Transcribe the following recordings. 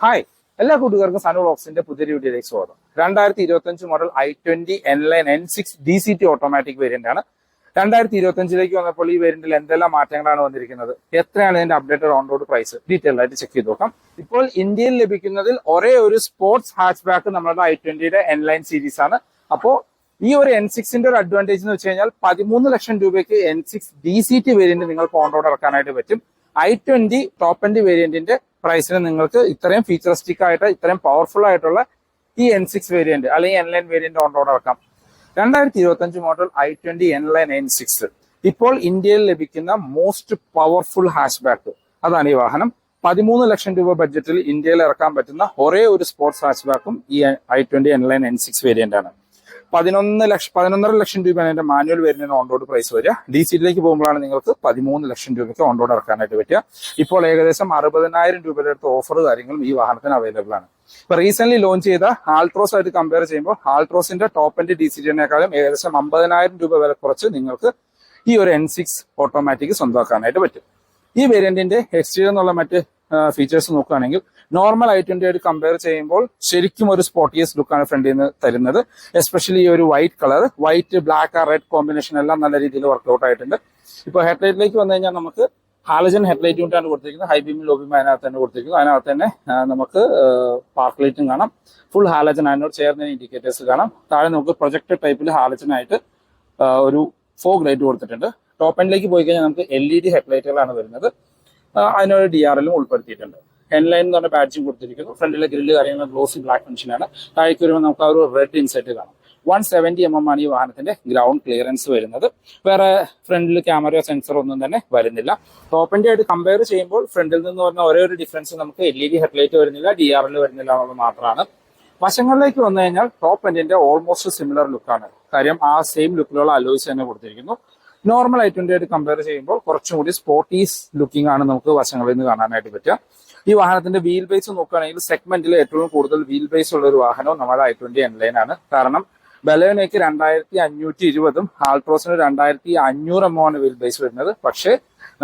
Hi, എല്ലാ കൂട്ടുകാർക്കും സനു വ്ളോഗ്സിന്റെ പുതിയൊരു വീഡിയോയിലേക്ക് സ്വാഗതം. 2025 model i20 N-Line N6 DCT automatic variant ആണ്. 2025 വന്നപ്പോൾ ഈ വേരിയന്റിൽ എന്തെല്ലാം മാറ്റങ്ങളാണ് വന്നിരിക്കുന്നത്, എത്രയാണ് ഇതിന്റെ updated on road price, detail ആയിട്ട് ചെക്ക് ചെയ്ത് നോക്കാം. ഇപ്പോൾ ഇന്ത്യയിൽ ലഭിക്കുന്നതിൽ ഒരേ ഒരു സ്പോർട്സ് ഹാച്ച് ബാക്ക് നമ്മുടെ i20യുടെ N-Line സീരീസ് ആണ്. അപ്പോൾ ഈ ഒരു N6ന്റെ ഒരു അഡ്വാൻറ്റേജ് എന്ന് വെച്ച് കഴിഞ്ഞാൽ 13 ലക്ഷം രൂപയ്ക്ക് N6 DCT വേരിയന്റ് നിങ്ങൾക്ക് ഓൺ റോഡ് ഇറക്കാനായിട്ട് പറ്റും. i20 ടോപ്പ് എൻഡ് വേരിയന്റിന്റെ പ്രൈസിന് നിങ്ങൾക്ക് ഇത്രയും ഫീച്ചറിസ്റ്റിക് ആയിട്ട് ഇത്രയും പവർഫുൾ ആയിട്ടുള്ള ഈ N6 വേരിയന്റ് അല്ലെങ്കിൽ N-Line വേരിയന്റ് ഓൺ റോഡ് ഇറക്കാം. 2025 മോഡൽ i20 N-Line N6 ഇപ്പോൾ ഇന്ത്യയിൽ ലഭിക്കുന്ന മോസ്റ്റ് പവർഫുൾ ഹാച്ച് ബാക്ക്. അതാണ് ഈ വാഹനം. 13 ലക്ഷം രൂപ ബഡ്ജറ്റിൽ ഇന്ത്യയിൽ ഇറക്കാൻ പറ്റുന്ന ഒരേ ഒരു സ്പോർട്സ് ഹാച്ച് ബാക്കും ഈ i20 N-Line N6 വേരിയന്റ് ആണ്. 11.5 ലക്ഷം രൂപയാണ് അതിന്റെ മാനുവൽ വേരിയന്റിന് ഓൺ റോഡ് പ്രൈസ് വരിക. DCTയിലേക്ക് പോകുമ്പോഴാണ് നിങ്ങൾക്ക് 13 ലക്ഷം രൂപയ്ക്ക് ഓൺ റോഡ് ഇറക്കാനായിട്ട് പറ്റുക. ഇപ്പോൾ ഏകദേശം 60,000 രൂപയുടെ അടുത്ത് ഓഫർ കാര്യങ്ങളും ഈ വാഹനത്തിന് അവൈലബിൾ ആണ്. ഇപ്പൊ റീസെന്റ് ലോഞ്ച് ചെയ്ത ആൾട്രോസ് ആയിട്ട് കമ്പയർ ചെയ്യുമ്പോൾ ആൾട്രോസിന്റെ ടോപ്പ് എൻഡ് DCTനേക്കാളും ഏകദേശം 50,000 രൂപ വില കുറച്ച് നിങ്ങൾക്ക് ഈ ഒരു N6 ഓട്ടോമാറ്റിക് സ്വന്തമാക്കാനായിട്ട് പറ്റും. ഈ വേരിയന്റിന്റെ എക്സ്റ്റീരിയർ എന്നുള്ള മറ്റ് ഫീച്ചേഴ്സ് നോക്കുകയാണെങ്കിൽ നോർമൽ i20 ആയിട്ട് കമ്പയർ ചെയ്യുമ്പോൾ ശരിക്കും ഒരു സ്പോർട്ടിയസ് ലുക്കാണ് ഫ്രണ്ടിൽ നിന്ന് തരുന്നത്. എസ്പെഷ്യലി ഈ ഒരു white colour, white black red combination എല്ലാം നല്ല രീതിയിൽ വർക്ക്ഔട്ട് ആയിട്ടുണ്ട്. ഇപ്പോൾ ഹെഡ്ലൈറ്റിലേക്ക് വന്നു കഴിഞ്ഞാൽ നമുക്ക് ഹാലജൻ ഹെഡ്ലൈറ്റ് യൂണിറ്റാണ് കൊടുത്തിരിക്കുന്നത്. ഹൈ ബീം ലോ ബീം അതിനകത്ത് തന്നെ കൊടുത്തിരിക്കുന്നു. അതിനകത്ത് തന്നെ നമുക്ക് പാർക്ക് ലൈറ്റും കാണാം. ഫുൾ ഹാലജൻ, അതിനോട് ചേർന്ന ഇൻഡിക്കേറ്റേഴ്സ് കാണാം. താഴെ നമുക്ക് പ്രൊജക്ടർ ടൈപ്പിൽ ഹാലജനായിട്ട് ഒരു ഫോഗ് ലൈറ്റ് കൊടുത്തിട്ടുണ്ട്. ടോപ്പ് എൻഡിലേക്ക് പോയി കഴിഞ്ഞാൽ നമുക്ക് LED ഹെഡ്ലൈറ്റുകളാണ് വരുന്നത്. അതിനൊരു DRLും ഉൾപ്പെടുത്തിയിട്ടുണ്ട്. N-Line എന്ന് പറഞ്ഞ ബാഡ്ജിങ് കൊടുത്തിരിക്കുന്നു. ഫ്രണ്ടിലെ ഗ്രില്ല് കാര്യങ്ങൾ ഗ്ലോസി ബ്ലാക്ക് ഫിനിഷിലാണ്. താഴേക്ക് വരുമ്പോൾ നമുക്ക് ആ ഒരു റെഡ് ഇൻസെറ്റ് കാണാം. 170 mm ആണ് ഈ വാഹനത്തിന്റെ ഗ്രൗണ്ട് ക്ലിയറൻസ് വരുന്നത്. വേറെ ഫ്രണ്ടിൽ ക്യാമറയോ സെൻസറോ ഒന്നും തന്നെ വരുന്നില്ല. ടോപ്പ് എൻഡ് ആയിട്ട് കമ്പയർ ചെയ്യുമ്പോൾ ഫ്രണ്ടിൽ നിന്ന് പറഞ്ഞ ഒരേ ഒരു ഡിഫറൻസ് നമുക്ക് LED ഹെഡ്ലൈറ്റ് വരുന്നില്ല, DRL വരുന്നില്ല എന്നുള്ളത് മാത്രമാണ്. വശങ്ങളിലേക്ക് വന്നു കഴിഞ്ഞാൽ ടോപ്പ് എൻഡിന്റെ ഓൾമോസ്റ്റ് സിമിലർ ലുക്കാണ്. കാര്യം ആ സെയിം ലുക്കിലുള്ള അലോയ്സ് തന്നെ കൊടുത്തിരിക്കുന്നു. നോർമൽ i20 ആയിട്ട് കമ്പയർ ചെയ്യുമ്പോൾ കുറച്ചും കൂടി സ്പോർട്ടീസ് ലുക്കിംഗ് ആണ് നമുക്ക് വശങ്ങളിൽ നിന്ന് കാണാനായിട്ട് പറ്റുക. ഈ വാഹനത്തിന്റെ വീൽ ബേസ് നോക്കുകയാണെങ്കിൽ സെഗ്മെന്റിൽ ഏറ്റവും കൂടുതൽ വീൽ ബേസ് ഉള്ള ഒരു വാഹനവും നമ്മുടെ i20 N-Line ആണ്. കാരണം ബലേനോയ്ക്ക് 2520 ആൾട്രോസിന് 2500 mm ആണ് വീൽ ബേസ് വരുന്നത്. പക്ഷേ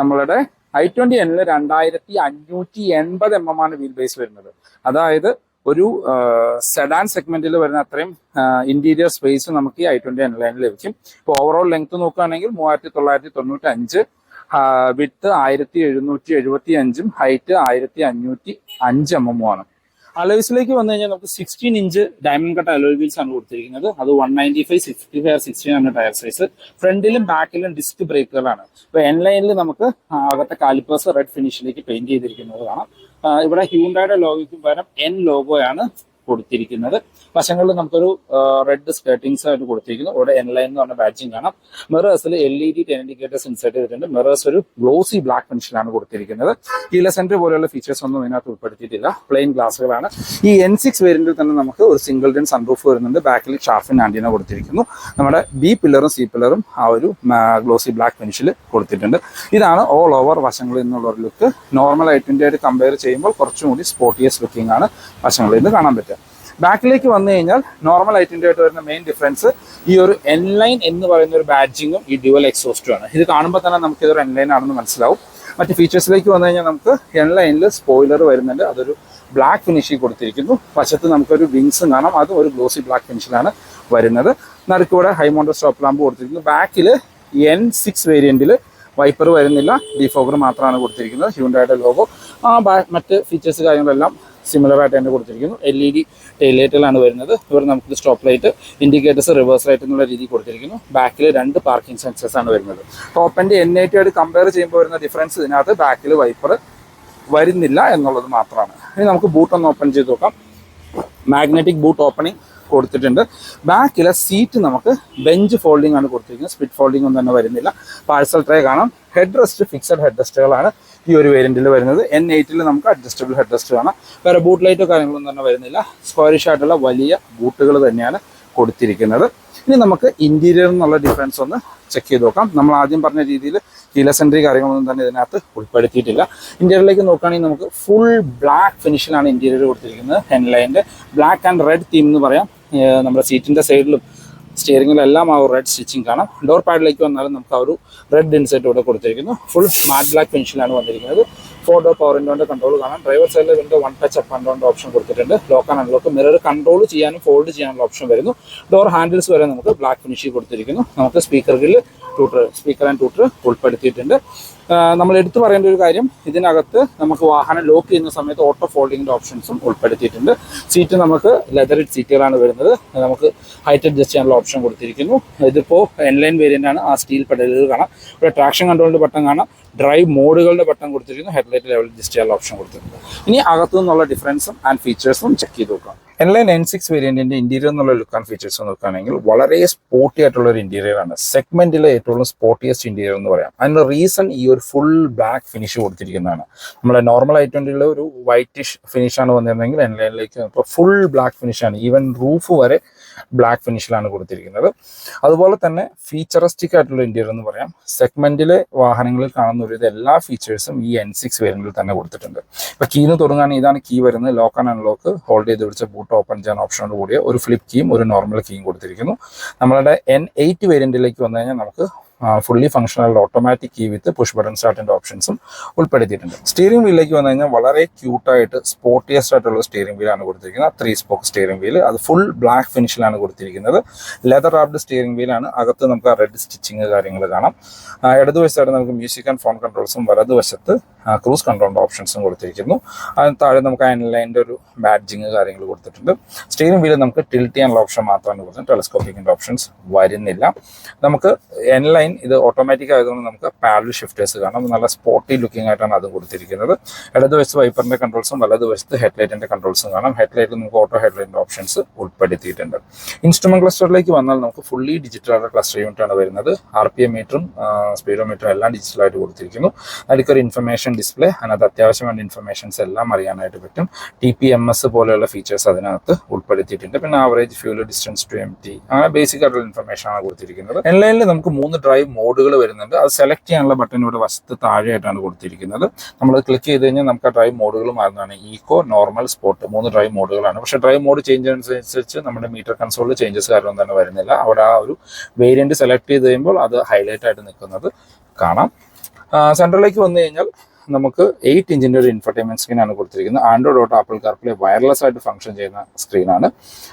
നമ്മളുടെ i20 N-ൽ 2580 mm ആണ് വീൽ ബേസ് വരുന്നത്. അതായത് ഒരു സെഡാൻ സെഗ്മെന്റിൽ വരുന്ന അത്രയും ഇന്റീരിയർ സ്പേസ് നമുക്ക് ഈ i20 N-Line ലഭിക്കും. ഇപ്പോൾ ഓവറോൾ ലെങ്ത് നോക്കുകയാണെങ്കിൽ 3995, വിഡ്ത്ത് 1775, ഹൈറ്റ് 1505 mm ആണ്. അലോയ്സിലേക്ക് വന്നു കഴിഞ്ഞാൽ നമുക്ക് 16 inch diamond cut alloy wheels ആണ് കൊടുത്തിരിക്കുന്നത്. അത് 195, 65, 16 ആണ് ടയർ സൈസ്. ഫ്രണ്ടിലും ബാക്കിലും ഡിസ്ക് ബ്രേക്കുകളാണ്. ഇപ്പൊ N-Lineൽ നമുക്ക് അകത്തെ കാലിപ്പേഴ്സ് റെഡ് ഫിനിഷിലേക്ക് പെയിന്റ് ചെയ്തിരിക്കുന്നത് കാണാം. ഇവിടെ ഹ്യൂണ്ടായുടെ ലോഗോയ്ക്ക് പകരം N ലോഗോയാണ് കൊടുത്തിരിക്കുന്നത്. വശങ്ങളിൽ നമുക്കൊരു റെഡ് സ്കേർട്ടിങ്സ് ആയിട്ട് കൊടുത്തിരിക്കുന്നു. ഇവിടെ N-Line എന്ന് പറഞ്ഞ ബാഡ്ജിങ് കാണാം. മിറേഴ്സിൽ LED 10 ഇൻഡിക്കേറ്റേഴ്സ് ഇൻസേർട്ട് ചെയ്തിട്ടുണ്ട്. മിറേഴ്സ് ഒരു ഗ്ലോസി ബ്ലാക്ക് ഫിനിഷിലാണ് കൊടുത്തിരിക്കുന്നത്. കീലെസ് എൻട്രി പോലെയുള്ള ഫീച്ചേഴ്സ് ഒന്നും ഇതിനകത്ത് ഉൾപ്പെടുത്തിയിട്ടില്ല. പ്ലെയിൻ ഗ്ലാസുകളാണ്. ഈ N6 വേരിയന്റിൽ തന്നെ നമുക്ക് ഒരു സിംഗിൾ ഡെൻ സൺറൂഫ് വരുന്നുണ്ട്. ബാക്കിൽ ഷാർഫിൻ ആന്റിന കൊടുത്തിരിക്കുന്നു. നമ്മുടെ B പില്ലറും C പില്ലറും ആ ഒരു ഗ്ലോസി ബ്ലാക്ക് ഫിനിഷിൽ കൊടുത്തിട്ടുണ്ട്. ഇതാണ് ഓൾ ഓവർ വശങ്ങളിൽ നിന്നുള്ള ഒരു ലുക്ക്. നോർമൽ i20 ആയിട്ട് കമ്പയർ ചെയ്യുമ്പോൾ കുറച്ചും കൂടി സ്പോർട്ടിയസ് ലുക്കിംഗ് ആണ് വശങ്ങളിൽ നിന്ന് കാണാൻ പറ്റുക. ബാക്കിലേക്ക് വന്നു കഴിഞ്ഞാൽ നോർമൽ i20 ആയിട്ട് വരുന്ന മെയിൻ ഡിഫറൻസ് ഈ ഒരു N-Line എന്ന് പറയുന്ന ഒരു ബാഡ്ജിങ്ങും ഈ ഡ്യുവൽ എക്സോസ്റ്റും ആണ്. ഇത് കാണുമ്പോൾ തന്നെ നമുക്ക് ഇതൊരു N-Line ആണെന്ന് മനസ്സിലാവും. മറ്റ് ഫീച്ചേഴ്സിലേക്ക് വന്നു കഴിഞ്ഞാൽ നമുക്ക് N-Lineൽ സ്പോയിലർ വരുന്നുണ്ട്. അതൊരു ബ്ലാക്ക് ഫിനിഷിൽ കൊടുത്തിരിക്കുന്നു. വശത്ത് നമുക്കൊരു വിങ്സും കാണാം. അതും ഒരു ഗ്ലോസി ബ്ലാക്ക് ഫിനിഷിലാണ് വരുന്നത്. നടുക്കൂടെ ഹൈ മൗണ്ടർ സ്റ്റോപ്പ് ലാമ്പ് കൊടുത്തിരിക്കുന്നു. ബാക്കിൽ N6 വേരിയന്റിൽ വൈപ്പർ വരുന്നില്ല, ഡിഫോഗർ മാത്രമാണ് കൊടുത്തിരിക്കുന്നത്. ഹ്യൂണ്ടായുടെ ലോഗോ, മറ്റ് ഫീച്ചേഴ്സ് കാര്യങ്ങളെല്ലാം സിമിലർ ആയിട്ട് തന്നെ കൊടുത്തിരിക്കുന്നു. LED ടൈലൈറ്റുകളാണ് വരുന്നത്. ഇവിടെ നമുക്ക് stop light, indicators, reverse light എന്നുള്ള രീതിയിൽ കൊടുത്തിരിക്കുന്നു. ബാക്കിൽ 2 പാർക്കിംഗ് സെൻസേഴ്സ് ആണ് വരുന്നത്. ടോപ്പ് എൻഡ് N80 ആയിട്ട് കമ്പയർ ചെയ്യുമ്പോൾ വരുന്ന ഡിഫറൻസ് ഇതിനകത്ത് ബാക്കിൽ വൈപ്പർ വരുന്നില്ല എന്നുള്ളത് മാത്രമാണ്. ഇനി നമുക്ക് ബൂട്ട് ഒന്ന് ഓപ്പൺ ചെയ്ത് നോക്കാം. മാഗ്നറ്റിക് ബൂട്ട് ഓപ്പണിംഗ് കൊടുത്തിട്ടുണ്ട്. ബാക്കിലെ സീറ്റ് നമുക്ക് ബെഞ്ച് ഫോൾഡിംഗ് ആണ് കൊടുത്തിരിക്കുന്നത്. സ്പ്ലിറ്റ് ഫോൾഡിംഗ് ഒന്നും തന്നെ വരുന്നില്ല. പാഴ്സൽ ട്രേ കാണാം. ഹെഡ് റെസ്റ്റ് ഫിക്സഡ് ഹെഡ് റെസ്റ്റുകളാണ് ഈ ഒരു വേരിയന്റിൽ വരുന്നത്. N8ൽ നമുക്ക് അഡ്ജസ്റ്റബിൾ ഹെഡ് റെസ്റ്റ് കാണാം. വേറെ ബൂട്ട് ലൈറ്റോ കാര്യങ്ങളൊന്നും തന്നെ വരുന്നില്ല. സ്ക്വയറിഷ് ആയിട്ടുള്ള വലിയ ബൂട്ടുകൾ തന്നെയാണ് കൊടുത്തിരിക്കുന്നത്. ഇനി നമുക്ക് ഇന്റീരിയർ എന്നുള്ള ഡിഫറൻസ് ഒന്ന് ചെക്ക് ചെയ്ത് നോക്കാം. നമ്മൾ ആദ്യം പറഞ്ഞ രീതിയിൽ കീലെസ് എൻട്രി കാര്യങ്ങളൊന്നും തന്നെ ഇതിനകത്ത് ഉൾപ്പെടുത്തിയിട്ടില്ല. ഇന്റീരിയറിലേക്ക് നോക്കുകയാണെങ്കിൽ നമുക്ക് ഫുൾ ബ്ലാക്ക് ഫിനിഷിലാണ് ഇന്റീരിയർ കൊടുത്തിരിക്കുന്നത്. N-Lineന്റെ ബ്ലാക്ക് ആൻഡ് റെഡ് തീം എന്ന് പറയാം. നമ്മുടെ സീറ്റിന്റെ സൈഡിലും സ്റ്റിയറിംഗിലെല്ലാം ആ ഒരു റെഡ് സ്റ്റിച്ചിങ് കാണാം. ഡോർ പാഡിലേക്ക് വന്നാലും നമുക്ക് ആ ഒരു റെഡ് ഇൻസെറ്റ് ഇവിടെ കൊടുത്തിരിക്കുന്നു. ഫുൾ മാറ്റ് ബ്ലാക്ക് ഫിനിഷിലാണ് വന്നിരിക്കുന്നത്. 4 ഡോർ പവർ വിൻഡോന്റെ കൺട്രോൾ കാണാം. ഡ്രൈവർ സൈഡിൽ window 1 touch up and down option കൊടുത്തിട്ടുണ്ട്. Lock and unlock, mirror control ചെയ്യാനും ഫോൾഡ് ചെയ്യാനുള്ള ഓപ്ഷൻ വരുന്നു. ഡോർ ഹാൻഡിൽസ് വരെ നമുക്ക് ബ്ലാക്ക് ഫിനിഷ് കൊടുത്തിരിക്കുന്നു. നമുക്ക് സ്പീക്കർ ആൻഡ് ട്യൂട്ടർ ഉൾപ്പെടുത്തിയിട്ടുണ്ട്. നമ്മൾ എടുത്തു പറയേണ്ട ഒരു കാര്യം, ഇതിനകത്ത് നമുക്ക് വാഹനം ലോക്ക് ചെയ്യുന്ന സമയത്ത് ഓട്ടോ ഫോൾഡിങ്ങിൻ്റെ ഓപ്ഷൻസും ഉൾപ്പെടുത്തിയിട്ടുണ്ട്. സീറ്റ് നമുക്ക് ലെതറിഡ് സീറ്റുകളാണ് വരുന്നത്. നമുക്ക് ഹൈറ്റ് അഡ്ജസ്റ്റ് ചെയ്യാനുള്ള ഓപ്ഷൻ കൊടുത്തിരിക്കുന്നു. ഇതിപ്പോൾ എൻലൈൻ വേരിയൻ്റ് ആണ്. ആ സ്റ്റീൽ പെഡലുകൾ കാണാം. ഇവിടെ ട്രാക്ഷൻ കൺട്രോളിൻ്റെ ബട്ടൺ കാണാം. ഡ്രൈവ് മോഡുകളുടെ ബട്ടൺ കൊടുത്തിരിക്കുന്നു. ഹെഡ്ലൈറ്റ് ലെവൽ അഡ്ജസ്റ്റ് ചെയ്യാനുള്ള ഓപ്ഷൻ കൊടുത്തിട്ടുണ്ട്. ഇനി അകത്തു നിന്നുള്ള ഡിഫറൻസും ആൻഡ് ഫീച്ചേഴ്സും ചെക്ക് ചെയ്ത് നോക്കാം. എൻലൈൻ N6 വേരിയന്റിന്റെ ഇന്റീരിയർ എന്നുള്ള ലുക്ക് ആൻഡ് ഫീച്ചേഴ്സ് നോക്കുകയാണെങ്കിൽ വളരെ സ്പോർട്ടി ആയിട്ടുള്ള ഒരു ഇന്റീരിയർ ആണ്. സെഗ്മെന്റിലെ ഏറ്റവും സ്പോർട്ടിയസ്റ്റ് ഇന്റീരിയർ എന്ന് പറയാം. അതിന്റെ റീസൺ ഈ ഒരു ഫുൾ ബ്ലാക്ക് ഫിനിഷ് കൊടുത്തിരിക്കുന്നതാണ്. നമ്മുടെ നോർമൽ i20 ഒരു വൈറ്റിഷ് ഫിനിഷ് ആണ് വന്നിരുന്നെങ്കിൽ എൻലൈനിലേക്ക് ഇപ്പോൾ ഫുൾ ബ്ലാക്ക് ഫിനിഷ് ആണ്. ഈവൻ റൂഫ് വരെ ബ്ലാക്ക് ഫിനിഷിലാണ് കൊടുത്തിരിക്കുന്നത്. അതുപോലെ തന്നെ ഫീച്ചറിസ്റ്റിക് ആയിട്ടുള്ള ഇന്റീരിയർ എന്ന് പറയാം. സെഗ്മെന്റിലെ വാഹനങ്ങളിൽ കാണുന്ന ഒരു എല്ലാ ഫീച്ചേഴ്സും ഈ N6 വേരിയന്റിൽ തന്നെ കൊടുത്തിട്ടുണ്ട്. ഇപ്പൊ കീന്ന് തുടങ്ങുകയാണെങ്കിൽ ഇതാണ് കീ വരുന്നത്. ലോക്ക് ആൻഡ് അൺലോക്ക്, ഹോൾഡ് ചെയ്ത് പിടിച്ച ബൂട്ട് ഓപ്പൺ ചെയ്യാൻ ഓപ്ഷനോട് കൂടിയ ഒരു ഫ്ലിപ്പ് കീയും ഒരു നോർമൽ കീയും കൊടുത്തിരിക്കുന്നു. നമ്മളുടെ N8 വേരിയന്റിലേക്ക് വന്നു കഴിഞ്ഞാൽ നമുക്ക് ഫുള്ളി ഫംഗ്ഷണൽ ഓട്ടോമാറ്റിക് കീ വിത്ത് പുഷ് ബട്ടൺ സ്റ്റാർട്ടിന്റെ ഓപ്ഷൻസും ഉൾപ്പെടുത്തിയിട്ടുണ്ട്. സ്റ്റിയറിംഗ് വീലിലേക്ക് വന്നു കഴിഞ്ഞാൽ വളരെ ക്യൂട്ടായിട്ട് സ്പോർട്ടിയസ്റ്റ് ആയിട്ടുള്ള സ്റ്റിയറിംഗ് വീലാണ് കൊടുത്തിരിക്കുന്നത്. 3 സ്പോക്ക് സ്റ്റിയറിംഗ് വീല്, അത് ഫുൾ ബ്ലാക്ക് ഫിനിഷിലാണ് കൊടുത്തിരിക്കുന്നത്. ലെതർ റാപ്ഡ് സ്റ്റിയറിംഗ് വീലാണ്. അകത്ത് നമുക്ക് റെഡ് സ്റ്റിച്ചിങ് കാര്യങ്ങൾ കാണാം. ഇടതുവശത്തായിട്ട് നമുക്ക് മ്യൂസിക് ആൻഡ് ഫോൺ കൺട്രോൾസും വലതുവശത്ത് ക്രൂസ് കൺട്രോളിന്റെ ഓപ്ഷൻസും കൊടുത്തിരിക്കുന്നു. അതിന് താഴെ നമുക്ക് എൻലൈൻ്റെ ഒരു ബാഡ്ജിങ് കാര്യങ്ങൾ കൊടുത്തിട്ടുണ്ട്. സ്റ്റിയറിംഗ് വീല് നമുക്ക് ടിൽറ്റ് ചെയ്യാനുള്ള ഓപ്ഷൻ മാത്രമാണ് കൊടുത്തത്. ടെലസ്കോപ്പിക്കിന്റെ ഓപ്ഷൻസ് വരുന്നില്ല. നമുക്ക് എൻലൈൻ ഇത് ഓട്ടോമാറ്റിക് ആയതുകൊണ്ട് നമുക്ക് പാഡൽ ഷിഫ്റ്റേഴ്സ് കാണാം. നല്ല സ്പോർട്ടി ലുക്കിംഗ് ആയിട്ടാണ് അത് കൊടുത്തിരിക്കുന്നത്. ഇടതുവശത്ത് വൈപ്പറിന്റെ കൺട്രോൾസും വലതുവശത്ത് ഹെഡ്ലൈറ്റിന്റെ കൺട്രോൾസും കാണാം. ഹെഡ്ലൈറ്റിൽ നമുക്ക് ഓട്ടോ ഹെഡ്ലൈറ്റിന്റെ ഓപ്ഷൻസ് ഉൾപ്പെടുത്തിയിട്ടുണ്ട്. ഇൻസ്ട്രുമെന്റ് ക്ലസ്റ്ററിലേക്ക് വന്നാൽ നമുക്ക് ഫുള്ളി ഡിജിറ്റൽ ആയിട്ടുള്ള ക്ലസ്റ്റർ യൂണിറ്റ് ആണ് വരുന്നത്. RPM മീറ്ററും സ്പീഡോമീറ്ററും എല്ലാം ഡിജിറ്റലായിട്ട് കൊടുത്തിരിക്കുന്നു. അതിലേക്കൊരു ഇൻഫർമേഷൻ ഡിസ്പ്ലേ, അതിനകത്ത് അത്യാവശ്യം വേണ്ട ഇൻഫർമേഷൻസ് എല്ലാം അറിയാനായിട്ട് പറ്റും. TPMS പോലെയുള്ള ഫീച്ചേഴ്സ് അതിനകത്ത് ഉൾപ്പെടുത്തിയിട്ടുണ്ട്. പിന്നെ average fuel, distance to empty, അങ്ങനെ ബേസിക് ആയിട്ടുള്ള ഇൻഫർമേഷൻ ആണ് കൊടുത്തിരിക്കുന്നത്. എൻലൈനിൽ നമുക്ക് 3 ഡ്രൈവ് മോഡുകൾ വരുന്നുണ്ട്. അത് സെലക്ട് ചെയ്യാനുള്ള ബട്ടൺ ഇവിടെ വശത്ത് താഴെയായിട്ടാണ് കൊടുത്തിരിക്കുന്നത്. നമ്മൾ ക്ലിക്ക് ചെയ്ത് കഴിഞ്ഞാൽ നമുക്ക് ആ ഡ്രൈവ് മോഡുകൾ മാറുന്നതാണ്. ഈക്കോ, നോർമൽ, സ്പോർട്ട് 3 ഡ്രൈവ് മോഡുകളാണ്. പക്ഷേ ഡ്രൈവ് മോഡ് ചേഞ്ച് അനുസരിച്ച് നമ്മുടെ മീറ്റർ കൺസോളിൽ ചേഞ്ചസ് കാര്യമൊന്നും തന്നെ വരുന്നില്ല. അവിടെ ആ ഒരു വേരിയന്റ് സെലക്ട് ചെയ്ത് കഴിയുമ്പോൾ അത് ഹൈലൈറ്റ് ആയിട്ട് നിൽക്കുന്നത് കാണാം. സെൻട്രലിലേക്ക് വന്നു കഴിഞ്ഞാൽ നമുക്ക് 8 ഇഞ്ചിൻ്റെ ഒരു ഇൻഫർടൈൻമെന്റ് സ്ക്രീനാണ് കൊടുത്തിരിക്കുന്നത്. Android auto, apple CarPlay wireless ആയിട്ട് ഫംഗ്ഷൻ ചെയ്യുന്ന സ്ക്രീനാണ്.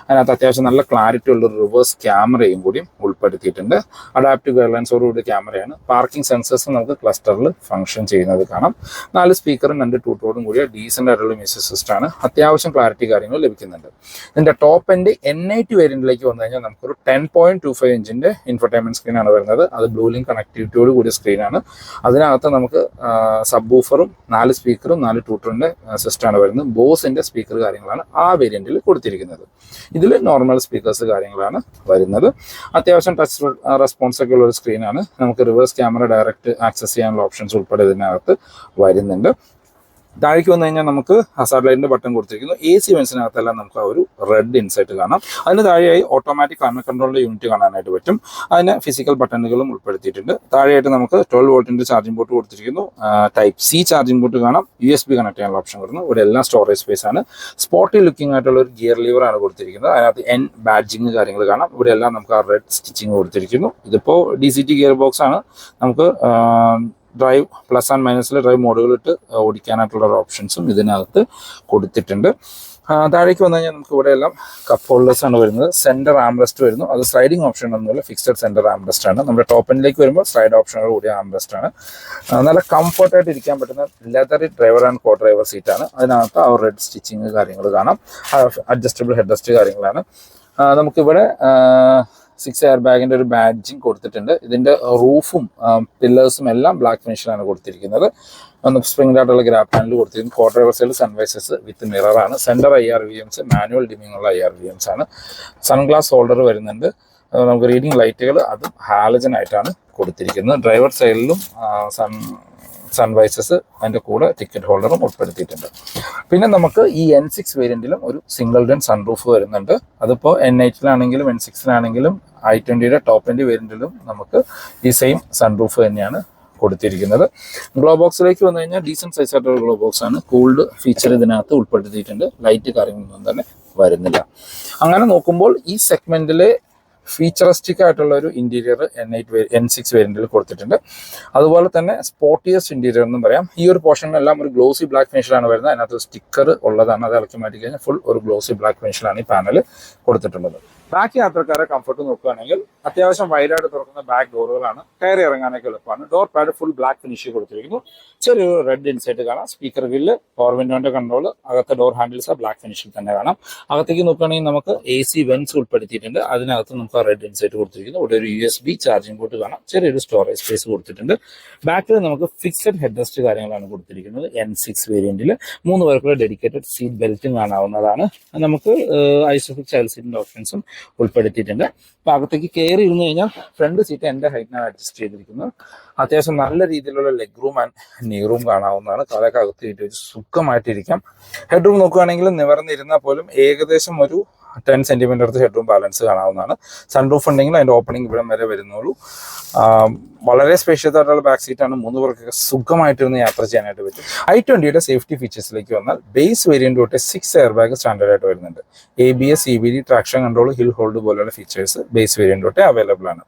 അതിനകത്ത് അത്യാവശ്യം നല്ല ക്ലാരിറ്റി ഉള്ള ഒരു റിവേഴ്സ് ക്യാമറയും കൂടിയും ഉൾപ്പെടുത്തിയിട്ടുണ്ട്. അഡാപ്റ്റീവ് ഗൈഡ്ലൈൻസോടുകൂടി ക്യാമറയാണ്. പാർക്കിംഗ് സെൻസേഴ്സ് നമുക്ക് ക്ലസ്റ്ററിൽ ഫംഗ്ഷൻ ചെയ്യുന്നത് കാണാം. 4 സ്പീക്കറും 2 ട്യൂട്ടോടും കൂടിയ ഡീസൻ്റ് ആയിട്ടുള്ള മ്യൂസിക് സിസ്റ്റമാണ്. അത്യാവശ്യം ക്ലാരിറ്റി കാര്യങ്ങൾ ലഭിക്കുന്നുണ്ട്. ഇതിൻ്റെ ടോപ്പ് എൻഡ് N8 വേരിയന്റിലേക്ക് വന്നു കഴിഞ്ഞാൽ നമുക്കൊരു 10.25 ഇഞ്ചിൻ്റെ ഇൻഫർടൈൻമെന്റ് സ്ക്രീനാണ് വരുന്നത്. അത് ബ്ലൂ ലിങ്ക് കണക്ടിവിറ്റിയോട് കൂടിയ സ്ക്രീനാണ്. അതിനകത്ത് നമുക്ക് സബ് 4 സ്പീക്കറും 4 ട്യൂട്ടറിന്റെ സിസ്റ്റമാണ് വരുന്നത്. ബോസിന്റെ സ്പീക്കർ കാര്യങ്ങളാണ് ആ വേരിയന്റിൽ കൊടുത്തിരിക്കുന്നത്. ഇതിൽ നോർമൽ സ്പീക്കേഴ്സ് കാര്യങ്ങളാണ് വരുന്നത്. അത്യാവശ്യം ടച്ച് റെസ്പോൺസ് ഒക്കെ ഉള്ള ഒരു സ്ക്രീനാണ്. നമുക്ക് റിവേഴ്സ് ക്യാമറ ഡയറക്റ്റ് ആക്സസ് ചെയ്യാനുള്ള ഓപ്ഷൻസ് ഉൾപ്പെടെ ഇതിനകത്ത് വരുന്നുണ്ട്. താഴേക്ക് വന്നു കഴിഞ്ഞാൽ നമുക്ക് ഹസാർഡ് ലൈറ്റിന്റെ ബട്ടൺ കൊടുത്തിരിക്കുന്നു. AC വെൻസിനകത്തെല്ലാം നമുക്ക് ആ ഒരു റെഡ് ഇൻസൈറ്റ് കാണാം. അതിന് താഴെയായി ഓട്ടോമാറ്റിക് ക്ലൈമറ്റ് കൺട്രോളിന്റെ യൂണിറ്റ് കാണാനായിട്ട് പറ്റും. അതിന് ഫിസിക്കൽ ബട്ടണുകളും ഉൾപ്പെടുത്തിയിട്ടുണ്ട്. താഴെയായിട്ട് നമുക്ക് 12 വോൾട്ടിന്റെ ചാർജിംഗ് പോർട്ട് കൊടുത്തിരിക്കുന്നു. Type C ചാർജിംഗ് പോർട്ട് കാണാം. USB കണക്ട് ചെയ്യാനുള്ള ഓപ്ഷൻ വരുന്നു. ഇവിടെ എല്ലാം സ്റ്റോറേജ് സ്പേസ് ആണ്. സ്പോർട്ടി ലുക്കിംഗ് ആയിട്ടുള്ള ഒരു ഗിയർ ലീവർ ആണ് കൊടുത്തിരിക്കുന്നത്. അതിനകത്ത് N ബാഡ്ജിങ് കാര്യങ്ങൾ കാണാം. ഇവിടെ എല്ലാം നമുക്ക് ആ റെഡ് സ്റ്റിച്ചിങ് കൊടുത്തിരിക്കുന്നു. ഇതിപ്പോൾ DCT ഗിയർ ബോക്സ് ആണ്. നമുക്ക് ഡ്രൈവ് പ്ലസ് ആൻഡ് മൈനസിലെ ഡ്രൈവ് മോഡുകളിട്ട് ഓടിക്കാനായിട്ടുള്ള ഓപ്ഷൻസും ഇതിനകത്ത് കൊടുത്തിട്ടുണ്ട്. താഴേക്ക് വന്നു കഴിഞ്ഞാൽ നമുക്ക് ഇവിടെ എല്ലാം കപ്പ് ഹോൾഡേഴ്സ് ആണ് വരുന്നത്. സെന്റർ ആംറെസ്റ്റ് വരുന്നു. അത് സ്ലൈഡിംഗ് ഓപ്ഷൻ ഒന്നുമില്ല, ഫിക്സഡ് സെന്റർ ആംറെസ്റ്റ് ആണ്. നമ്മുടെ ടോപ്പ് എൻഡിലേക്ക് വരുമ്പോൾ സ്ലൈഡ് ഓപ്ഷനോട് കൂടിയ ആംറെസ്റ്റ് ആണ്. നല്ല കംഫർട്ടായിട്ട് ഇരിക്കാൻ പറ്റുന്ന leathery driver and co driver സീറ്റാണ്. അതിനകത്ത് ആ റെഡ് സ്റ്റിച്ചിങ് കാര്യങ്ങൾ കാണാം. അഡ്ജസ്റ്റബിൾ ഹെഡ് റെസ്റ്റ് കാര്യങ്ങളാണ്. നമുക്കിവിടെ 6 എയർ ബാഗിന്റെ ഒരു ബാഡ്ജിങ് കൊടുത്തിട്ടുണ്ട്. ഇതിന്റെ റൂഫും പില്ലേഴ്സും എല്ലാം ബ്ലാക്ക് ഫിനിഷിലാണ് കൊടുത്തിരിക്കുന്നത്. സ്പ്രിംഗ് ആയിട്ടുള്ള ഗ്രാബ് പാനൽ കൊടുത്തിരിക്കുന്നത്. കോ ഡ്രൈവർ സൈഡിൽ സൺവൈസസ് വിത്ത് മിററാണ്. സെന്റർ IRVMs, മാനുവൽ ഡിമിംഗ് ഉള്ള IRVMs ആണ്. സൺഗ്ലാസ് ഹോൾഡർ വരുന്നുണ്ട്. നമുക്ക് റീഡിംഗ് ലൈറ്റുകൾ അതും ഹാലജൻ ആയിട്ടാണ് കൊടുത്തിരിക്കുന്നത്. ഡ്രൈവർ സൈഡിലും സൺവൈസസ് അതിൻ്റെ കൂടെ ടിക്കറ്റ് ഹോൾഡറും ഉൾപ്പെടുത്തിയിട്ടുണ്ട്. പിന്നെ നമുക്ക് ഈ N6 വേരിയന്റിലും ഒരു സിംഗിൾ ഡൺ സൺറൂഫ് വരുന്നുണ്ട്. അതിപ്പോൾ N8-ലാണെങ്കിലും N6-ലാണെങ്കിലും i20യുടെ ടോപ്പ് എൻഡ് വേരിയന്റിലും നമുക്ക് ഈ സെയിം സൺറൂഫ് തന്നെയാണ് കൊടുത്തിരിക്കുന്നത്. ഗ്ലോ ബോക്സിലേക്ക് വന്നു കഴിഞ്ഞാൽ ഡീസൻറ്റ് സൈസ് ആയിട്ടുള്ള ഗ്ലോ ബോക്സ് ആണ്. കൂൾഡ് ഫീച്ചർ ഇതിനകത്ത് ഉൾപ്പെടുത്തിയിട്ടുണ്ട്. ലൈറ്റ് കാര്യങ്ങളൊന്നും തന്നെ വരുന്നില്ല. അങ്ങനെ നോക്കുമ്പോൾ ഈ സെഗ്മെന്റിലെ ഫീച്ചറിസ്റ്റിക് ആയിട്ടുള്ള ഒരു ഇന്റീരിയർ N6 വേരിയന്റിൽ കൊടുത്തിട്ടുണ്ട്. അതുപോലെ തന്നെ സ്പോർട്ടിയസ്റ്റ് ഇന്റീരിയർ എന്നും പറയാം. ഈ ഒരു പോർഷനിലെല്ലാം ഒരു ഗ്ലോസി ബ്ലാക്ക് ഫിനിഷിലാണ് വരുന്നത്. അതിനകത്ത് സ്റ്റിക്കർ ഉള്ളതാണ്. അത് ഇളക്കി മാറ്റി കഴിഞ്ഞാൽ ഫുൾ ഒരു ഗ്ലോസി ബ്ലാക്ക് ഫിനിഷിലാണ് ഈ പാനൽ കൊടുത്തിട്ടുള്ളത്. ബാക്കി യാത്രക്കാരെ കംഫർട്ട് നോക്കുകയാണെങ്കിൽ അത്യാവശ്യം വൈഡായിട്ട് തുറക്കുന്ന ബാക്ക് ഡോറുകളാണ്. കയറി ഇറങ്ങാനൊക്കെ എളുപ്പമാണ്. Door pad full black finish കൊടുത്തിരിക്കുന്നു. ചെറിയൊരു റെഡ് ഇൻസൈറ്റ് കാണാം. സ്പീക്കർ ഗ്രില്ല്, പവർ വിൻഡോന്റെ കൺട്രോൾ, അകത്തെ ഡോർ ഹാൻഡിൽസ് ബ്ലാക്ക് ഫിനിഷിൽ തന്നെ കാണാം. അകത്തേക്ക് നോക്കുകയാണെങ്കിൽ നമുക്ക് AC വെന്റ്സ് ഉൾപ്പെടുത്തിയിട്ടുണ്ട്. അതിനകത്ത് നമുക്ക് റെഡ് ഇൻസൈറ്റ് കൊടുത്തിരിക്കുന്നു. ഇവിടെ ഒരു USB ചാർജിംഗ് പോർട്ട് കാണാം. ചെറിയൊരു സ്റ്റോറേജ് സ്പേസ് കൊടുത്തിട്ടുണ്ട്. ബാക്കിൽ നമുക്ക് ഫിക്സഡ് ഹെഡ് റെസ്റ്റ് കാര്യങ്ങളാണ് കൊടുത്തിരിക്കുന്നത്. N6 വേരിയന്റിൽ 3 പേർക്കുള്ള ഡെഡിക്കേറ്റഡ് സീറ്റ് ബെൽറ്റും കാണാവുന്നതാണ്. നമുക്ക് ഐസോഫിക് ചൈൽഡ് സീറ്റിന്റെ ഓപ്ഷൻസും ഉൾപ്പെടുത്തിയിട്ടുണ്ട്. അപ്പൊ അകത്തേക്ക് കയറി ഇരുന്ന് കഴിഞ്ഞാൽ ഫ്രണ്ട് സീറ്റ് എന്റെ ഹൈറ്റിനാണ് അഡ്ജസ്റ്റ് ചെയ്തിരിക്കുന്നത്. അത്യാവശ്യം നല്ല രീതിയിലുള്ള ലെഗ് റൂം ആൻഡ് നീ റൂം കാണാവുന്നതാണ്. കാലൊക്കെ അകത്ത് കയറ്റി വെച്ച് സുഖമായിട്ടിരിക്കാം. ഹെഡ് റൂം നോക്കുകയാണെങ്കിൽ നിവർന്നിരുന്നാൽ പോലും ഏകദേശം ഒരു 10 സെന്റിമീറ്റർ അടുത്ത് ഹെഡ് റൂം ബാലൻസ് കാണാവുന്നതാണ്. സൺറൂഫ് ഉണ്ടെങ്കിൽ അതിന്റെ ഓപ്പണിംഗ് ഇവിടം വരെ വരുന്നുള്ളൂ. വളരെ സ്പേഷ്യസ് ആയിട്ടുള്ള ബാക്ക് സീറ്റാണ്. 3 പേർക്കൊക്കെ സുഖമായിട്ടിരുന്ന് യാത്ര ചെയ്യാനായിട്ട് പറ്റും. i20യുടെ സേഫ്റ്റി ഫീച്ചേഴ്സിലേക്ക് വന്നാൽ ബേസ് വേരിയന്റ് തൊട്ട് 6 എയർ ബാഗ് സ്റ്റാൻഡേർഡ് ആയിട്ട് വരുന്നുണ്ട്. ABS, CBD, traction control, hill hold പോലുള്ള ഫീച്ചേഴ്സ് ബേസ് വേരിയന്റ് തൊട്ട് അവൈലബിൾ ആണ്.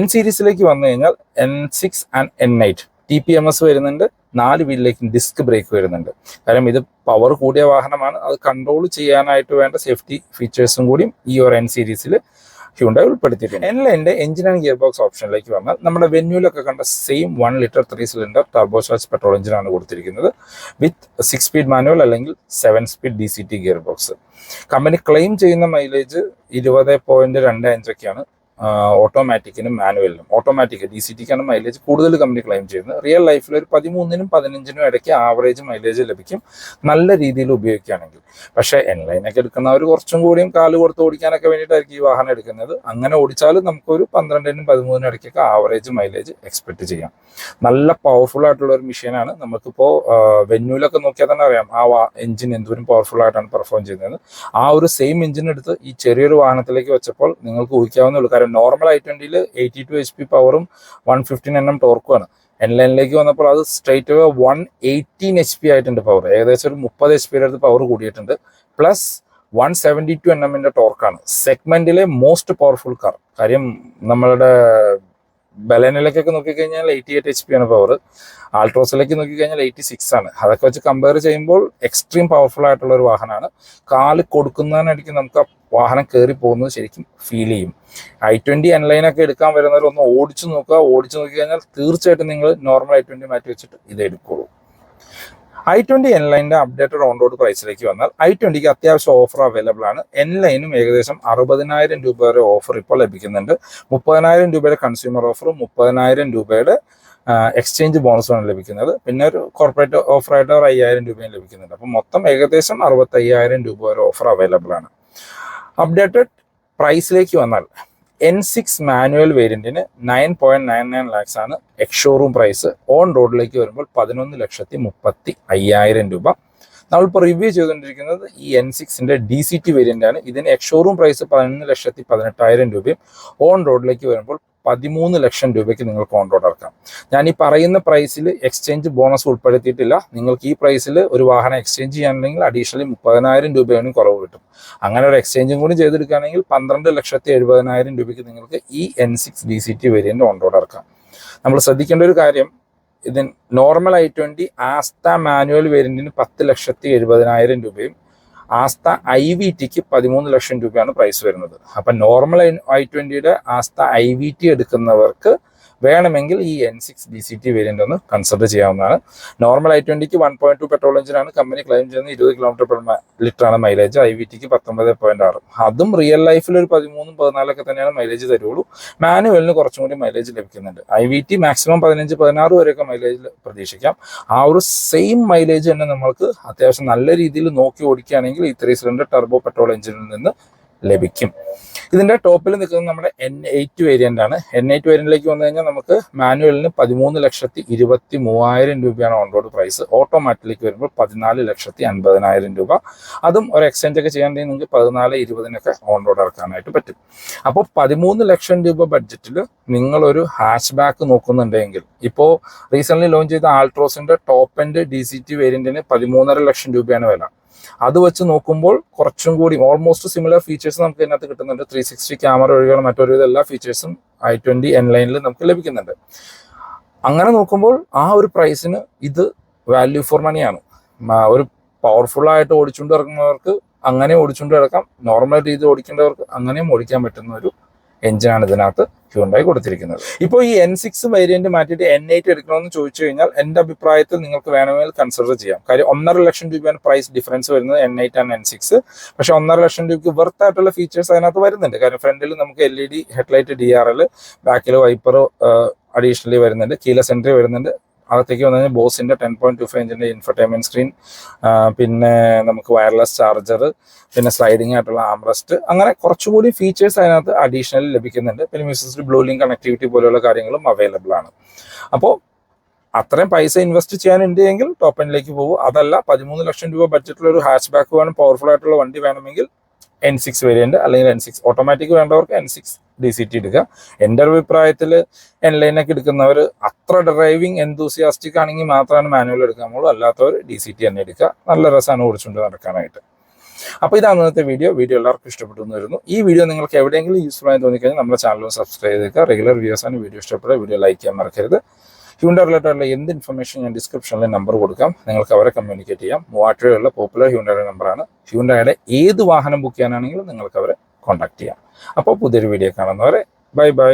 N സീരീസിലേക്ക് വന്നു കഴിഞ്ഞാൽ N6 ആൻഡ് N8 TPMS വരുന്നുണ്ട്. 4 വീലിലേക്കും ഡിസ്ക് ബ്രേക്ക് വരുന്നുണ്ട്. കാരണം ഇത് പവർ കൂടിയ വാഹനമാണ്. അത് കൺട്രോൾ ചെയ്യാനായിട്ട് വേണ്ട സേഫ്റ്റി ഫീച്ചേഴ്സും കൂടിയും ഈ ഒരു N സീരീസിൽ ഹ്യുണ്ടായി ഉൾപ്പെടുത്തിയിട്ടുണ്ട്. N-ലൈൻ്റെ എഞ്ചിൻ ആൻഡ് ഗിയർ ബോക്സ് ഓപ്ഷനിലേക്ക് വന്നാൽ നമ്മുടെ വെന്യൂലൊക്കെ കണ്ട same 1 litre 3 cylinder turbo charge petrol എഞ്ചിനാണ് കൊടുത്തിരിക്കുന്നത്. വിത്ത് 6 സ്പീഡ് മാനുവൽ അല്ലെങ്കിൽ 7 speed DCT gear box. Company claim ചെയ്യുന്ന മൈലേജ് 20.25 ഒക്കെയാണ്. ഓട്ടോമാറ്റിക്കിനും മാനുവലിനും. ഓട്ടോമാറ്റിക് DCTക്കാണ് മൈലേജ് കൂടുതൽ കമ്പനി ക്ലെയിം ചെയ്യുന്നത്. റിയൽ ലൈഫിൽ ഒരു 13നും 15നും ഇടയ്ക്ക് ആവറേജ് മൈലേജ് ലഭിക്കും നല്ല രീതിയിൽ ഉപയോഗിക്കുകയാണെങ്കിൽ. പക്ഷേ N-ലൈനൊക്കെ എടുക്കുന്നവർ കുറച്ചും കൂടിയും കാല് കൊടുത്ത് ഓടിക്കാനൊക്കെ വേണ്ടിയിട്ടായിരിക്കും ഈ വാഹനം എടുക്കുന്നത്. അങ്ങനെ ഓടിച്ചാലും നമുക്കൊരു 12നും 13നും ഇടയ്ക്കൊക്കെ ആവറേജ് മൈലേജ് എക്സ്പെക്ട് ചെയ്യാം. നല്ല പവർഫുൾ ആയിട്ടുള്ള ഒരു മെഷീനാണ്. നമുക്കിപ്പോൾ വെന്യൂലൊക്കെ നോക്കിയാൽ തന്നെ അറിയാം ആ എഞ്ചിൻ എന്തോരം പവർഫുൾ ആയിട്ടാണ് പെർഫോം ചെയ്യുന്നത്. ആ ഒരു സെയിം എഞ്ചിൻ എടുത്ത് ഈ ചെറിയൊരു വാഹനത്തിലേക്ക് വെച്ചപ്പോൾ നിങ്ങൾക്ക് ഊഹിക്കാവുന്നേ ഉള്ളൂ. കാരണം നോർമൽ i20യിൽ 82 HP പവറും 115 Nm ടോർക്കുമാണ്. N-ലൈനിലേക്ക് വന്നപ്പോൾ അത് സ്ട്രൈറ്റ് 118 HP ആയിട്ടുണ്ട് പവർ. ഏകദേശം ഒരു 30 HP അടുത്ത് പവർ കൂടിയിട്ടുണ്ട്. പ്ലസ് 172 Nm ടോർക്കാണ്. സെഗ്മെന്റിലെ മോസ്റ്റ് പവർഫുൾ കാർ. കാര്യം നമ്മളുടെ ബലേനയിലേക്കൊക്കെ നോക്കിക്കഴിഞ്ഞാൽ 88 HP ആണ് പവർ. ആൾട്രോസിലേക്ക് നോക്കിക്കഴിഞ്ഞാൽ 86 ആണ്. അതൊക്കെ വെച്ച് കമ്പയർ ചെയ്യുമ്പോൾ എക്സ്ട്രീം പവർഫുൾ ആയിട്ടുള്ള ഒരു വാഹനമാണ്. കാല് കൊടുക്കുന്നതിനിടയ്ക്ക് നമുക്ക് ആ വാഹനം കയറി പോകുന്നത് ശരിക്കും ഫീൽ ചെയ്യും. i20 N-ലൈനൊക്കെ എടുക്കാൻ വരുന്നവർ ഒന്ന് ഓടിച്ചു നോക്കുക. ഓടിച്ചു നോക്കിക്കഴിഞ്ഞാൽ തീർച്ചയായിട്ടും നിങ്ങൾ നോർമൽ i20 മാറ്റി വെച്ചിട്ട് ഇത് എടുക്കുള്ളൂ. i20 N-ലൈനിന്റെ അപ്ഡേറ്റഡ് ഓൺ റോഡ് പ്രൈസിലേക്ക് വന്നാൽ i20ക്ക് അത്യാവശ്യം ഓഫർ അവൈലബിൾ ആണ്. N-ലൈനും ഏകദേശം 60,000 രൂപ വരെ ഓഫർ ഇപ്പോൾ ലഭിക്കുന്നുണ്ട്. 30,000 രൂപയുടെ കൺസ്യൂമർ ഓഫറും 30,000 രൂപയുടെ എക്സ്ചേഞ്ച് ബോണസുമാണ് ലഭിക്കുന്നത്. പിന്നെ ഒരു കോർപ്പറേറ്റ് ഓഫറായിട്ട് 5,000 രൂപയും ലഭിക്കുന്നുണ്ട്. അപ്പം മൊത്തം ഏകദേശം 65,000 രൂപ വരെ ഓഫർ അവൈലബിൾ ആണ്. അപ്ഡേറ്റഡ് പ്രൈസിലേക്ക് വന്നാൽ N6 മാനുവൽ വേരിയന്റിന് 9.99 lakhs ആണ് എക്സ് ഷോറൂം പ്രൈസ്. ഓൺ റോഡിലേക്ക് വരുമ്പോൾ 11,35,000 രൂപ. നമ്മളിപ്പോൾ റിവ്യൂ ചെയ്തുകൊണ്ടിരിക്കുന്നത് ഈ N6ന്റെ DCT വേരിയന്റ് ആണ്. ഇതിന് എക്സ് ഷോറൂം പ്രൈസ് 11,18,000 രൂപയും ഓൺ റോഡിലേക്ക് വരുമ്പോൾ 13 ലക്ഷം രൂപയ്ക്ക് നിങ്ങൾക്ക് ഓൺ റോഡ് ഇറക്കാം. ഞാൻ ഈ പറയുന്ന പ്രൈസിൽ എക്സ്ചേഞ്ച് ബോണസ് ഉൾപ്പെടുത്തിയിട്ടില്ല. നിങ്ങൾക്ക് ഈ പ്രൈസിൽ ഒരു വാഹനം എക്സ്ചേഞ്ച് ചെയ്യാനുണ്ടെങ്കിൽ അഡീഷണലി 30,000 രൂപയാണ് കുറവ് കിട്ടും. അങ്ങനെ ഒരു എക്സ്ചേഞ്ചും കൂടി ചെയ്തെടുക്കുകയാണെങ്കിൽ 12,70,000 രൂപയ്ക്ക് നിങ്ങൾക്ക് ഈ N6 DCT variant on road ഇറക്കാം. നമ്മൾ ശ്രദ്ധിക്കേണ്ട ഒരു കാര്യം, ഇതിന് നോർമൽ i20 ആസ്ത മാനുവൽ വേരിയന്റിന് 10,70,000 രൂപയും ആസ്ത i-VTക്ക് 13 ലക്ഷം രൂപയാണ് പ്രൈസ് വരുന്നത്. അപ്പം നോർമൽ i20യുടെ ആസ്ത i-VT എടുക്കുന്നവർക്ക് വേണമെങ്കിൽ ഈ N6 DCT വേരിയന്റ് ഒന്ന് കൺസിഡർ ചെയ്യാവുന്നതാണ്. നോർമൽ i20ക്ക് 1.2 പെട്രോൾ എഞ്ചിനാണ് കമ്പനി ക്ലെയിം ചെയ്യുന്നത്. 20 km/ലിറ്റർ ആണ് മൈലേജ്. i-VTക്ക് 19.6. അതും റിയൽ ലൈഫിൽ ഒരു 13-14 ഒക്കെ തന്നെയാണ് മൈലേജ് തരുള്ളൂ. മാനുവലിന് കുറച്ചും കൂടി മൈലേജ് ലഭിക്കുന്നുണ്ട്. i-VT മാക്സിമം 15-16 വരെയൊക്കെ മൈലേജ് പ്രതീക്ഷിക്കാം. ആ ഒരു സെയിം മൈലേജ് തന്നെ നമ്മൾക്ക് അത്യാവശ്യം നല്ല രീതിയിൽ നോക്കി ഓടിക്കുകയാണെങ്കിൽ ഈ 3 സിലിണ്ടർ ടർബോ പെട്രോൾ എഞ്ചിനിൽ നിന്ന് ലഭിക്കും. ഇതിന്റെ ടോപ്പിൽ നിൽക്കുന്നത് നമ്മുടെ N8 വേരിയന്റ് ആണ്. N8 വേരിയന്റിലേക്ക് വന്നു കഴിഞ്ഞാൽ നമുക്ക് മാനുവലിന് 13,23,000 രൂപയാണ് ഓൺ റോഡ് പ്രൈസ്. ഓട്ടോമാറ്റിക്കിലേക്ക് വരുമ്പോൾ 14,50,000 രൂപ. അതും ഒരു എക്സ്ചേഞ്ച് ഒക്കെ ചെയ്യാണ്ടെങ്കിൽ നിങ്ങൾക്ക് 14,20,000 ഓൺ റോഡ് ഇറക്കാനായിട്ട് പറ്റും. അപ്പോൾ 13 ലക്ഷം രൂപ ബഡ്ജറ്റിൽ നിങ്ങളൊരു ഹാച്ച് ബാക്ക് നോക്കുന്നുണ്ടെങ്കിൽ, ഇപ്പോൾ റീസെന്റ് ലോഞ്ച് ചെയ്ത ആൾട്രോസിന്റെ ടോപ്പ് എൻഡ് DCT വേരിയന്റിന് 13.5 ലക്ഷം രൂപയാണ് വില. അത് വെച്ച് നോക്കുമ്പോൾ കുറച്ചും കൂടി ഓൾമോസ്റ്റ് സിമിലർ ഫീച്ചേഴ്സ് നമുക്ക് ഇതിനകത്ത് കിട്ടുന്നുണ്ട്. 360 ക്യാമറ ഒഴികെയുള്ള മറ്റൊരു എല്ലാ ഫീച്ചേഴ്സും i20 N-Lineൽ നമുക്ക് ലഭിക്കുന്നുണ്ട്. അങ്ങനെ നോക്കുമ്പോൾ ആ ഒരു പ്രൈസിന് ഇത് വാല്യൂ ഫോർ മണിയാണ്. ഒരു പവർഫുള്ളായിട്ട് ഓടിച്ചുകൊണ്ട് ഇറങ്ങുന്നവർക്ക് അങ്ങനെ ഓടിച്ചുകൊണ്ട് കിടക്കാം, നോർമൽ രീതി ഓടിക്കേണ്ടവർക്ക് അങ്ങനെയും ഓടിക്കാൻ പറ്റുന്ന ഒരു എഞ്ചിനാണ് ഇതിനകത്ത് ഹ്യുണ്ടായി കൊടുത്തിരിക്കുന്നത്. ഇപ്പോൾ ഈ N6 വേരിയന്റ് മാറ്റിയിട്ട് N8 എടുക്കണമെന്ന് ചോദിച്ചു കഴിഞ്ഞാൽ എൻ്റെ അഭിപ്രായത്തിൽ നിങ്ങൾക്ക് വേണമെങ്കിൽ കൺസിഡർ ചെയ്യാം. കാര്യം 1.5 ലക്ഷം രൂപയാണ് പ്രൈസ് ഡിഫറൻസ് വരുന്നത് N8 ആൻഡ് N6. പക്ഷെ 1.5 ലക്ഷം രൂപയ്ക്ക് വെർത്ത് ആയിട്ടുള്ള ഫീച്ചേഴ്സ് അതിനകത്ത് വരുന്നുണ്ട്. കാര്യം ഫ്രണ്ടിൽ നമുക്ക് LED ഹെഡ്ലൈറ്റ് DRL, ബാക്കിൽ വൈപ്പർ അഡീഷണലി വരുന്നുണ്ട്, കീലെസ് എൻട്രി വരുന്നുണ്ട്. അകത്തേക്ക് വന്നു കഴിഞ്ഞാൽ ബോസിൻ്റെ 10.25 ഇഞ്ചിൻ്റെ ഇൻഫർടൈൻമെൻറ്റ് സ്ക്രീൻ, പിന്നെ നമുക്ക് വയർലെസ് ചാർജർ, പിന്നെ സ്ലൈഡിങ് ആയിട്ടുള്ള ആംറസ്റ്റ്, അങ്ങനെ കുറച്ചുകൂടി ഫീച്ചേഴ്സ് അതിനകത്ത് അഡീഷണലി ലഭിക്കുന്നുണ്ട്. പിന്നെ മ്യൂസിക് ബ്ലൂ ലിങ്ക് കണക്ടിവിറ്റി പോലെയുള്ള കാര്യങ്ങളും അവൈലബിൾ ആണ്. അപ്പോൾ അത്രയും പൈസ ഇൻവെസ്റ്റ് ചെയ്യാനുണ്ട് എങ്കിൽ ടോപ്പ് എൻഡിലേക്ക് പോകും. അതല്ല 13 ലക്ഷം രൂപ ബഡ്ജറ്റിലുള്ള ഒരു ഹാച്ച് ബാക്ക് വേണം, പവർഫുൾ ആയിട്ടുള്ള വണ്ടി വേണമെങ്കിൽ N6 വേരിയന്റ് അല്ലെങ്കിൽ N6 ഓട്ടോമാറ്റിക് വേണ്ടവർക്ക് N6 DCT എടുക്കുക. എൻ്റെ ഒരു അഭിപ്രായത്തിൽ N-Line എടുക്കുന്നവർ അത്ര ഡ്രൈവിംഗ് എന്തൂസിയാസ്റ്റിക് ആണെങ്കിൽ മാത്രമാണ് മാനുവൽ എടുക്കാമുള്ളൂ, അല്ലാത്തവർ DCT തന്നെ എടുക്കുക. നല്ല രസമാണ് ഓടിച്ചുകൊണ്ട് നടക്കാനായിട്ട്. അപ്പോൾ ഇതാണ് ഇന്നത്തെ വീഡിയോ എല്ലാവർക്കും ഇഷ്ടപ്പെട്ടു എന്ന് വരുന്നു. ഈ വീഡിയോ നിങ്ങൾക്ക് എവിടെയെങ്കിലും യൂസ്ഫുൾ ആയി തോന്നിക്കഴിഞ്ഞാൽ നമ്മുടെ ചാനൽ സബ്സ്ക്രൈബ് ചെയ്യുക. റെഗുലർ വ്യൂവേഴ്സാണ് വീഡിയോ ഇഷ്ടപ്പെട്ട വീഡിയോ ലൈക്ക് ചെയ്യാൻ മറക്കരുത്. ഹ്യുണ്ടായി റിലേറ്റഡുള്ള എന്ത് ഇൻഫർമേഷൻ ഞാൻ ഡിസ്ക്രിപ്ഷനിൽ നമ്പർ കൊടുക്കാം, നിങ്ങൾക്ക് അവരെ കമ്മ്യൂണിക്കേറ്റ് ചെയ്യാം. മൂവാറ്റുപുഴയുള്ള പോപ്പുലർ ഹ്യുണ്ടായുടെ നമ്പറാണ്. ഹ്യുണ്ടായുടെ ഏത് വാഹനം ബുക്ക് ചെയ്യാനാണെങ്കിലും നിങ്ങൾക്ക് അവരെ കോൺടാക്ട് ചെയ്യാം. അപ്പോൾ പുതിയൊരു വീഡിയോ കാണുന്നവരെ ബൈ ബൈ.